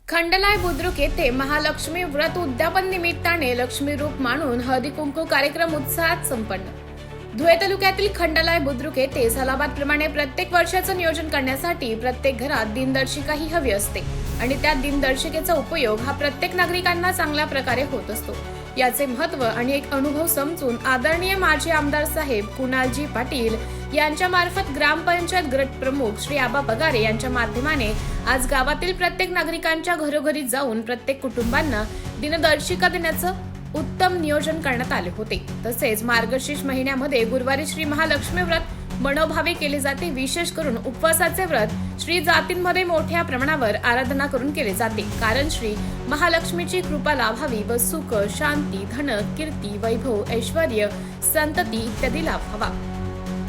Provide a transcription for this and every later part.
खंडलाय बुद्रुक येथे महालक्ष्मी व्रत उद्यापन निमित्ताने लक्ष्मी रूप मानून हळदी कुंकू कार्यक्रम उत्साहात संपन्न। धुळे तालुक्यातील खंडलाय बुद्रुक येथे सालाबादप्रमाणे प्रत्येक वर्षाचं नियोजन करण्यासाठी प्रत्येक घरात दिनदर्शिका ही हवी असते आणि त्या दिनदर्शिकेचा उपयोग हा प्रत्येक नागरिकांना चांगल्या प्रकारे होत असतो। याचे महत्त्व आणि एक अनुभव समजून आदरणीय माजी आमदार साहेब कुणालजी पाटील यांच्या मार्फत ग्रामपंचायत गट प्रमुख श्री आबा पगारे यांच्या माध्यमाने आज गावातील प्रत्येक नागरिकांच्या घरोघरी जाऊन प्रत्येक कुटुंबांना दिनदर्शिका देण्याचं उत्तम नियोजन करण्यात आले होते। तसेच मार्गशीर्ष महिन्यामध्ये गुरुवारी श्री महालक्ष्मी व्रत मनोभावे केले जाते। विशेष करून उपवासाचे व्रत श्री जातींमध्ये मोठ्या प्रमाणावर आराधना करून केले जाते, कारण श्री महालक्ष्मीची कृपा लाभावी व सुख, शांती, धन, कीर्ती, वैभव, ऐश्वर्य, संतती इत्यादी लाभावा।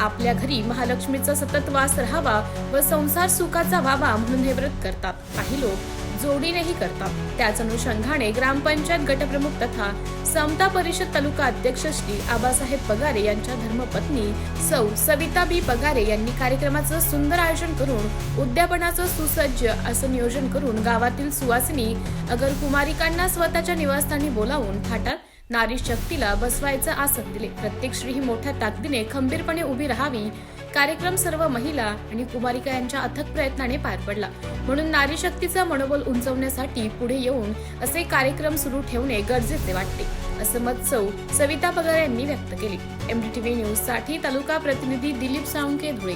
आपल्या घरी महालक्ष्मीचा सतत वास राहावा व संसार सुखाचा व्हावा म्हणून हे व्रत करतात। काही लोक जोडीनेही करतात। त्याच अनुषंगाने ग्रामपंचायत गटप्रमुख तथा समता परिषद तालुका अध्यक्ष श्री आबासाहेब पगारे यांच्या धर्मपत्नी सौ सविता बी पगारे यांनी कार्यक्रमाचं सुंदर आयोजन करून उद्यापनाचं सुसज्ज असं नियोजन करून गावातील सुवासिनी अगर कुमारिकांना स्वतःच्या निवासस्थानी बोलावून थाटात नारी शक्तीला बसवायचं आसन दिले। प्रत्येक स्त्री ही मोठ्या ताकदीने खंबीरपणे उभी राहावी। कार्यक्रम सर्व महिला आणि कुमारिका यांच्या अथक प्रयत्नाने पार पडला, म्हणून नारी शक्तीचं मनोबल उंचवण्यासाठी पुढे येऊन असे कार्यक्रम सुरू ठेवणे गरजेचे वाटते, असं मत सौ सविता पगारे यांनी व्यक्त केले। MDTV न्यूज साठी तालुका प्रतिनिधी दिलीप साळुंके, धुळे।